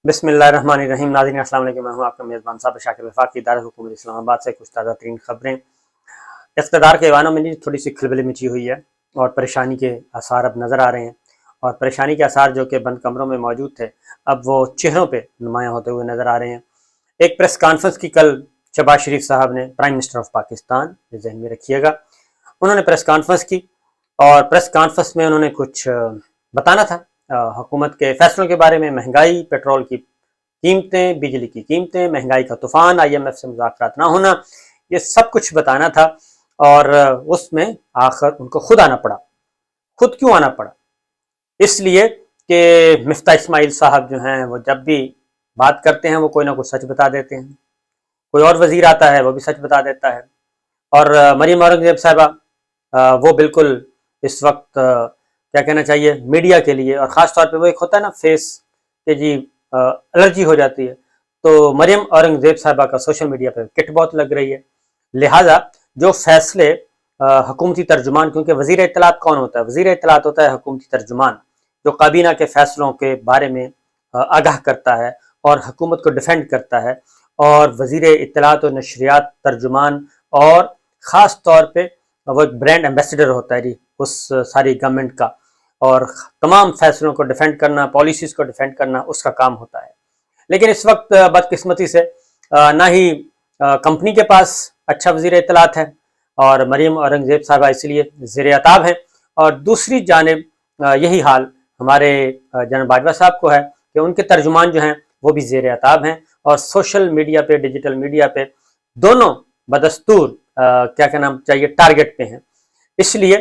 بسم اللہ الرحمن الرحیم۔ ناظرین السلام علیکم، میں ہوں آپ کا میزبان صابر شاکر وفاقی، دارالحکومت اسلام آباد سے کچھ تازہ ترین خبریں۔ اقتدار کے ایوانوں میں تھوڑی سی کھلبلی مچی ہوئی ہے اور پریشانی کے آثار اب نظر آ رہے ہیں، اور پریشانی کے آثار جو کہ بند کمروں میں موجود تھے اب وہ چہروں پہ نمایاں ہوتے ہوئے نظر آ رہے ہیں۔ ایک پریس کانفرنس کی کل شہباز شریف صاحب نے، پرائم منسٹر آف پاکستان، ذہن میں رکھیے گا، انہوں نے پریس کانفرنس کی، اور پریس کانفرنس میں انہوں نے کچھ بتانا تھا حکومت کے فیصلوں کے بارے میں، مہنگائی، پیٹرول کی قیمتیں، بجلی کی قیمتیں، مہنگائی کا طوفان، آئی ایم ایف سے مذاکرات نہ ہونا، یہ سب کچھ بتانا تھا۔ اور اس میں آخر ان کو خود آنا پڑا۔ خود کیوں آنا پڑا؟ اس لیے کہ مفتاح اسماعیل صاحب جو ہیں وہ جب بھی بات کرتے ہیں وہ کوئی نہ کوئی سچ بتا دیتے ہیں، کوئی اور وزیر آتا ہے وہ بھی سچ بتا دیتا ہے، اور مریم اورنگزیب صاحبہ وہ بالکل اس وقت کیا کہنا چاہیے، میڈیا کے لیے، اور خاص طور پہ وہ ایک ہوتا ہے نا فیس کہ جی الرجی ہو جاتی ہے، تو مریم اورنگزیب صاحبہ کا سوشل میڈیا پہ کٹ بہت لگ رہی ہے۔ لہٰذا جو فیصلے حکومتی ترجمان، کیونکہ وزیر اطلاعات کون ہوتا ہے؟ وزیر اطلاعات ہوتا ہے حکومتی ترجمان، جو کابینہ کے فیصلوں کے بارے میں آگاہ کرتا ہے اور حکومت کو ڈیفینڈ کرتا ہے، اور وزیر اطلاعات و نشریات ترجمان، اور خاص طور پہ وہ ایک برانڈ ایمبیسڈر ہوتا ہے جی اس ساری گورنمنٹ کا، اور تمام فیصلوں کو ڈیفینڈ کرنا، پالیسیز کو ڈیفینڈ کرنا اس کا کام ہوتا ہے۔ لیکن اس وقت بدقسمتی سے نہ ہی کمپنی کے پاس اچھا وزیر اطلاعات ہے، اور مریم اورنگزیب صاحبہ اس لیے زیر عتاب ہیں، اور دوسری جانب یہی حال ہمارے جناب باجوہ صاحب کو ہے کہ ان کے ترجمان جو ہیں وہ بھی زیر عتاب ہیں، اور سوشل میڈیا پہ، ڈیجیٹل میڈیا پہ دونوں بدستور کیا کہنا چاہیے ٹارگٹ پہ ہیں۔ اس لیے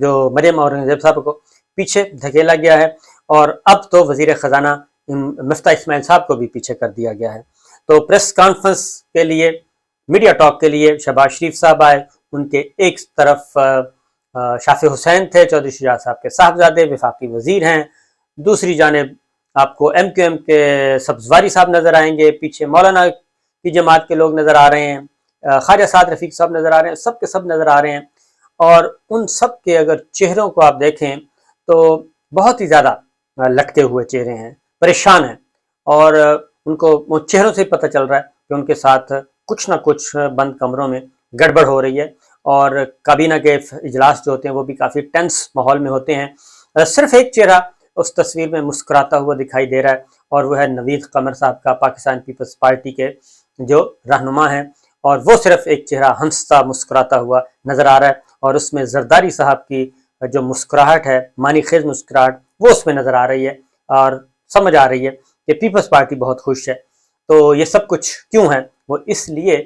جو مریم اورنگزیب صاحب کو پیچھے دھکیلا گیا ہے، اور اب تو وزیر خزانہ مفتاح اسماعیل صاحب کو بھی پیچھے کر دیا گیا ہے۔ تو پریس کانفرنس کے لیے، میڈیا ٹاک کے لیے شہباز شریف صاحب آئے، ان کے ایک طرف شافع حسین تھے، چودھری شجاعت صاحب کے صاحبزادے، وفاقی وزیر ہیں، دوسری جانب آپ کو ایم کیو ایم کے سبزواری صاحب نظر آئیں گے، پیچھے مولانا کی جماعت کے لوگ نظر آ رہے ہیں، خواجہ سعد رفیق صاحب نظر آ رہے ہیں، سب کے سب نظر آ رہے ہیں، اور ان سب کے اگر چہروں کو آپ دیکھیں تو بہت ہی زیادہ لٹکے ہوئے چہرے ہیں، پریشان ہیں، اور ان کو وہ چہروں سے پتہ چل رہا ہے کہ ان کے ساتھ کچھ نہ کچھ بند کمروں میں گڑبڑ ہو رہی ہے، اور کابینہ کے اجلاس جو ہوتے ہیں وہ بھی کافی ٹینس ماحول میں ہوتے ہیں۔ صرف ایک چہرہ اس تصویر میں مسکراتا ہوا دکھائی دے رہا ہے، اور وہ ہے نوید قمر صاحب کا، پاکستان پیپلز پارٹی کے جو رہنما ہیں، اور وہ صرف ایک چہرہ ہنستا مسکراتا ہوا نظر آ رہا ہے، اور اس میں زرداری صاحب کی جو مسکراہٹ ہے، معنی خیز مسکراہٹ، وہ اس میں نظر آ رہی ہے، اور سمجھ آ رہی ہے کہ پیپلز پارٹی بہت خوش ہے۔ تو یہ سب کچھ کیوں ہے؟ وہ اس لیے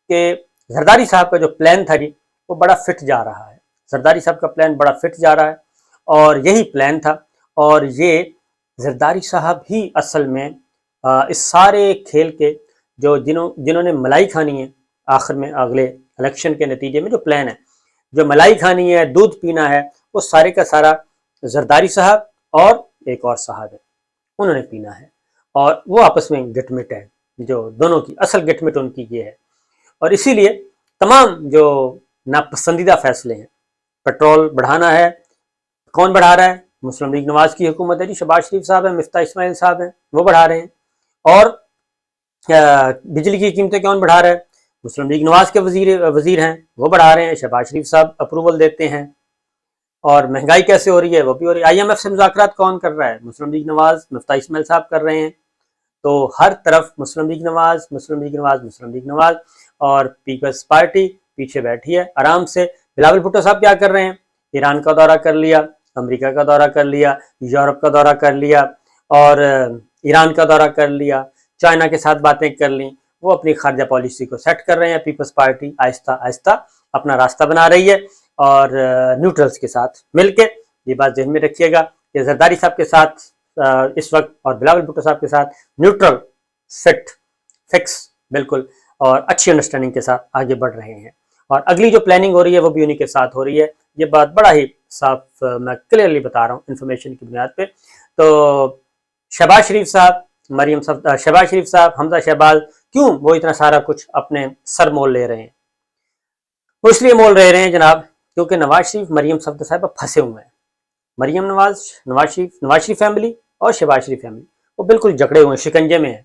کہ زرداری صاحب کا جو پلان تھا جی وہ بڑا فٹ جا رہا ہے، زرداری صاحب کا پلان بڑا فٹ جا رہا ہے، اور یہی پلان تھا، اور یہ زرداری صاحب ہی اصل میں اس سارے کھیل کے جنہوں نے ملائی کھانی ہے آخر میں، اگلے الیکشن کے نتیجے میں جو پلان ہے، جو ملائی کھانی ہے، دودھ پینا ہے، وہ سارے کا سارا زرداری صاحب اور ایک اور صاحب ہے، انہوں نے پینا ہے، اور وہ آپس میں گٹ مٹ ہے، جو دونوں کی اصل گٹ مٹ ان کی یہ ہے۔ اور اسی لیے تمام جو ناپسندیدہ فیصلے ہیں، پیٹرول بڑھانا ہے، کون بڑھا رہا ہے؟ مسلم لیگ نواز کی حکومت ہے جی، شہباز شریف صاحب ہیں، مفتاح اسماعیل صاحب ہیں، وہ بڑھا رہے ہیں، اور بجلی کی قیمتیں کون بڑھا رہا ہے؟ مسلم لیگ نواز کے وزیر ہیں، وہ بڑھا رہے ہیں، شہباز شریف صاحب اپروول دیتے ہیں، اور مہنگائی کیسے ہو رہی ہے؟ وہ بھی ہو رہی ہے۔ آئی ایم ایف سے مذاکرات کون کر رہا ہے؟ مسلم لیگ نواز، مفتاح اسماعیل صاحب کر رہے ہیں۔ تو ہر طرف مسلم لیگ نواز، مسلم لیگ نواز، مسلم لیگ نواز، اور پیپلز پارٹی پیچھے بیٹھی ہے آرام سے۔ بلاول بھٹو صاحب کیا کر رہے ہیں؟ ایران کا دورہ کر لیا، امریکہ کا دورہ کر لیا، یورپ کا دورہ کر لیا، اور ایران کا دورہ کر لیا، چائنا کے ساتھ باتیں کر لیں، وہ اپنی خارجہ پالیسی کو سیٹ کر رہے ہیں۔ پیپلز پارٹی آہستہ آہستہ اپنا راستہ بنا رہی ہے، اور نیوٹرلز کے ساتھ مل کے، یہ بات ذہن میں رکھیے گا کہ زرداری صاحب کے ساتھ اس وقت، اور بلاول بھٹو صاحب کے ساتھ نیوٹرل فٹ فکس بالکل، اور اچھی انڈرسٹینڈنگ کے ساتھ آگے بڑھ رہے ہیں، اور اگلی جو پلاننگ ہو رہی ہے وہ بھی انہی کے ساتھ ہو رہی ہے۔ یہ بات بڑا ہی صاف میں کلیئرلی بتا رہا ہوں انفارمیشن کی بنیاد پہ۔ تو شہباز شریف صاحب، شہباز شریف صاحب، حمزہ شہباز، کیوں وہ اتنا سارا کچھ اپنے سر مول لے رہے ہیں؟ وہ اس لیے مول رہے ہیں جناب کیونکہ نواز شریف، مریم صاحبہ پھنسے ہوئے ہیں۔ مریم نواز شریف فیملی اور شہباز شریف فیملی، وہ بالکل جکڑے ہوئے شکنجے میں ہیں،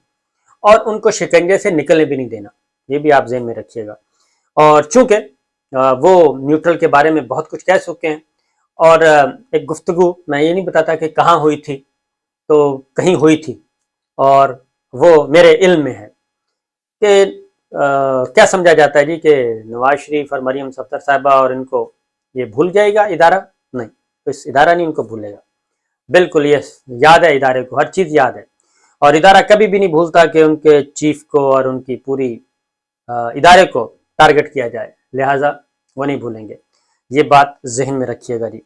اور ان کو شکنجے سے نکلنے بھی نہیں دینا، یہ بھی آپ ذہن میں رکھیے گا۔ اور چونکہ وہ نیوٹرل کے بارے میں بہت کچھ کہہ چکے ہیں، اور ایک گفتگو میں یہ نہیں بتاتا کہ کہاں ہوئی تھی، تو کہیں ہوئی تھی، اور وہ میرے علم میں ہے کہ کیا سمجھا جاتا ہے جی کہ نواز شریف اور مریم صفدر صاحبہ اور ان کو یہ بھول جائے گا ادارہ؟ نہیں، اس ادارہ نہیں ان کو بھولے گا، بالکل یہ یاد ہے ادارے کو، ہر چیز یاد ہے، اور ادارہ کبھی بھی نہیں بھولتا کہ ان کے چیف کو اور ان کی پوری ادارے کو ٹارگٹ کیا جائے، لہٰذا وہ نہیں بھولیں گے، یہ بات ذہن میں رکھیے گا جی۔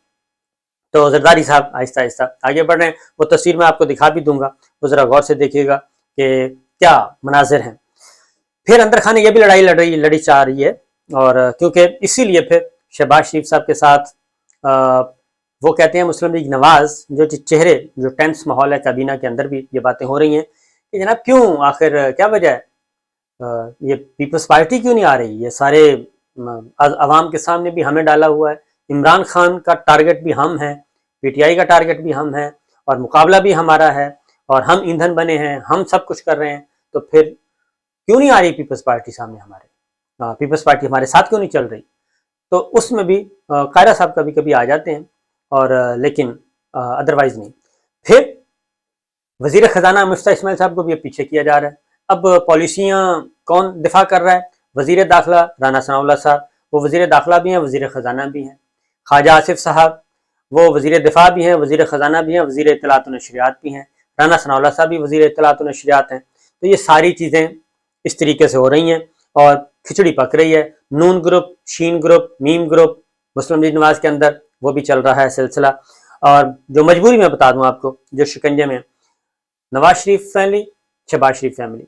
تو زرداری صاحب آہستہ آہستہ آگے بڑھ رہے ہیں، وہ تصویر میں آپ کو دکھا بھی دوں گا، وہ ذرا غور سے دیکھیے گا کہ کیا مناظر ہیں۔ پھر اندر خانے یہ بھی لڑی چاہ رہی ہے، اور کیونکہ اسی لیے پھر شہباز شریف صاحب کے ساتھ وہ کہتے ہیں مسلم لیگ نواز جو چہرے جو ٹینس ماحول ہے کابینہ کے اندر بھی یہ باتیں ہو رہی ہیں کہ جناب کیوں، آخر کیا وجہ ہے، یہ پیپلز پارٹی کیوں نہیں آ رہی، یہ سارے عوام کے سامنے بھی ہمیں ڈالا ہوا ہے، عمران خان کا ٹارگٹ بھی ہم ہیں، پی ٹی آئی کا ٹارگٹ بھی ہم ہیں، اور مقابلہ بھی ہمارا ہے، اور ہم ایندھن بنے ہیں، ہم سب کچھ کر رہے ہیں، تو پھر کیوں نہیں آ رہی پیپلز پارٹی سامنے ہمارے، پیپلز پارٹی ہمارے ساتھ کیوں نہیں چل رہی؟ تو اس میں بھی قائرہ صاحب کبھی کبھی آ جاتے ہیں، اور لیکن ادروائز نہیں۔ پھر وزیر خزانہ مفتاح اسماعیل صاحب کو بھی پیچھے کیا جا رہا ہے، اب پالیسیاں کون دفاع کر رہا ہے؟ وزیر داخلہ رانا ثناء اللہ صاحب، وہ وزیر داخلہ بھی ہیں، وزیر خزانہ بھی ہیں۔ خواجہ آصف صاحب وہ وزیر دفاع بھی ہیں، وزیر خزانہ بھی ہیں، وزیر اطلاعات و نشریات بھی ہیں۔ رانا ثناء اللہ صاحب بھی وزیر اطلاعات و نشریات ہیں۔ تو یہ ساری چیزیں اس طریقے سے ہو رہی ہیں، اور کھچڑی پک رہی ہے۔ نون گروپ، شین گروپ، میم گروپ مسلم لیگ نواز کے اندر وہ بھی چل رہا ہے سلسلہ، اور جو مجبوری میں بتا دوں آپ کو، جو شکنجے میں نواز شریف فیملی، شہباز شریف فیملی،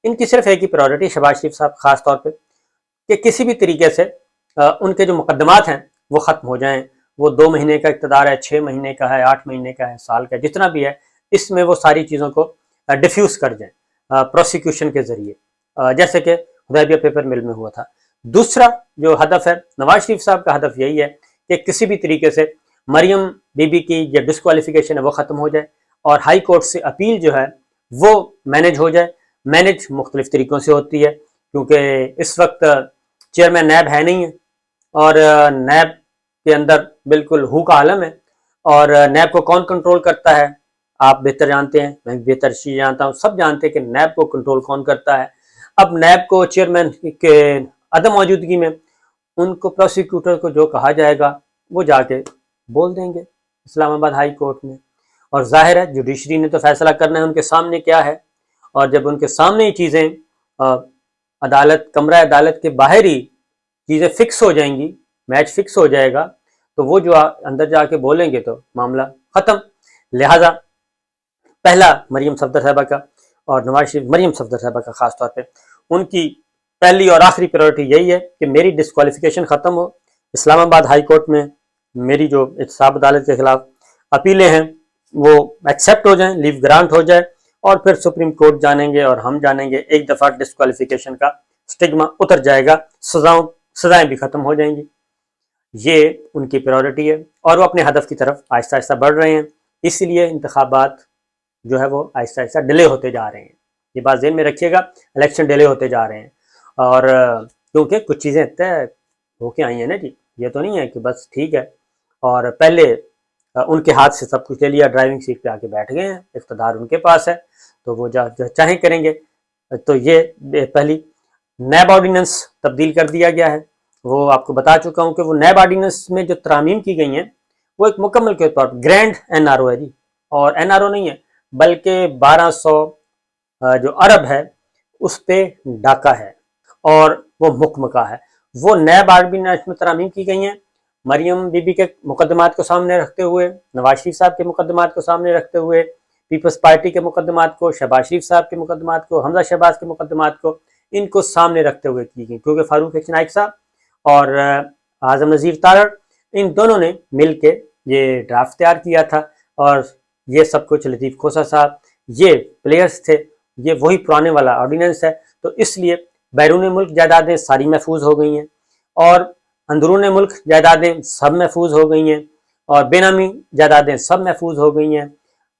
ان کی صرف ایک ہی پرائورٹی، شہباز شریف صاحب خاص طور پہ، کہ کسی بھی طریقے سے ان کے جو مقدمات ہیں وہ ختم ہو جائیں۔ وہ 2 مہینے کا اقتدار ہے، 6 مہینے کا ہے، 8 مہینے کا ہے، سال کا ہے، جتنا بھی ہے، اس میں وہ ساری چیزوں کو ڈیفیوز کر جائیں پروسیکیوشن کے ذریعے، جیسے کہ حدیبیہ پیپر مل میں ہوا تھا۔ دوسرا جو ہدف ہے نواز شریف صاحب کا، ہدف یہی ہے کہ کسی بھی طریقے سے مریم بی بی کی جو ڈسکوالیفیکیشن ہے وہ ختم ہو جائے، اور ہائی کورٹ سے اپیل جو ہے وہ مینج ہو جائے۔ مینج مختلف طریقوں سے ہوتی ہے، کیونکہ اس وقت چیئرمین نیب ہے نہیں ہے، اور نیب کے اندر بالکل ہو کا عالم ہے، اور نیب کو کون کنٹرول کرتا ہے آپ بہتر جانتے ہیں، میں بہتر چیز جانتا ہوں، سب جانتے ہیں کہ نیب کو کنٹرول کون کرتا ہے۔ اب نیب کو چیئرمین کے عدم موجودگی میں ان کو پروسیکیوٹر کو جو کہا جائے گا وہ جا کے بول دیں گے اسلام آباد ہائی کورٹ میں، اور ظاہر ہے جوڈیشری نے تو فیصلہ کرنا ہے ان کے سامنے کیا ہے، اور جب ان کے سامنے ہی چیزیں عدالت، کمرہ عدالت کے باہر ہی چیزیں فکس ہو جائیں گی، میچ فکس ہو جائے گا، تو وہ جو اندر جا کے بولیں گے تو معاملہ ختم۔ لہٰذا پہلا مریم صفدر صاحبہ کا، اور نواز شریف، مریم صفدر صاحبہ کا خاص طور پہ، ان کی پہلی اور آخری پریورٹی یہی ہے کہ میری ڈسکوالیفیکیشن ختم ہو، اسلام آباد ہائی کورٹ میں میری جو احتساب عدالت کے خلاف اپیلیں ہیں وہ ایکسیپٹ ہو جائیں، لیو گرانٹ ہو جائے، اور پھر سپریم کورٹ جانیں گے اور ہم جانیں گے، ایک دفعہ ڈسکوالیفیکیشن کا سٹگما اتر جائے گا، سزائیں بھی ختم ہو جائیں گی۔ یہ ان کی پریورٹی ہے، اور وہ اپنے ہدف کی طرف آہستہ آہستہ بڑھ رہے ہیں، اس لیے انتخابات جو ہے وہ آہستہ آہستہ ڈیلے ہوتے جا رہے ہیں، یہ بات ذہن میں رکھیے گا، الیکشن ڈیلے ہوتے جا رہے ہیں، اور کیونکہ کچھ چیزیں طے ہو کے آئی ہیں نا جی، یہ تو نہیں ہے کہ بس ٹھیک ہے اور پہلے ان کے ہاتھ سے سب کچھ لے لیا، ڈرائیونگ سیٹ پہ آ کے بیٹھ گئے ہیں، اقتدار ان کے پاس ہے تو وہ جو چاہیں کریں گے۔ تو یہ پہلی نیب آرڈیننس تبدیل کر دیا گیا ہے، وہ آپ کو بتا چکا ہوں کہ وہ نیب آرڈیننس میں جو ترامیم کی گئی ہیں وہ ایک مکمل کے طور پر گرینڈ این آر او ہے جی، اور این آر او نہیں ہے بلکہ 1200 جو ارب ہے اس پہ ڈاکہ ہے، اور وہ مکمکہ ہے۔ وہ نیب آرڈیننس میں ترامیم کی گئی ہیں مریم بی بی کے مقدمات کو سامنے رکھتے ہوئے، نواز شریف صاحب کے مقدمات کو سامنے رکھتے ہوئے، پیپلز پارٹی کے مقدمات کو، شہباز شریف صاحب کے مقدمات کو، حمزہ شہباز کے مقدمات کو، ان کو سامنے رکھتے ہوئے کی گئی، کیونکہ فاروق چنائک صاحب اور اعظم نذیر تارڑ ان دونوں نے مل کے یہ ڈرافٹ تیار کیا تھا، اور یہ سب کچھ لطیف کھوسہ صاحب یہ پلیئرز تھے، یہ وہی پرانے والا آرڈیننس ہے، تو اس لیے بیرون ملک جائیدادیں ساری محفوظ ہو گئی ہیں، اور اندرون ملک جائیدادیں سب محفوظ ہو گئی ہیں، اور بے نامی جائیدادیں سب محفوظ ہو گئی ہیں،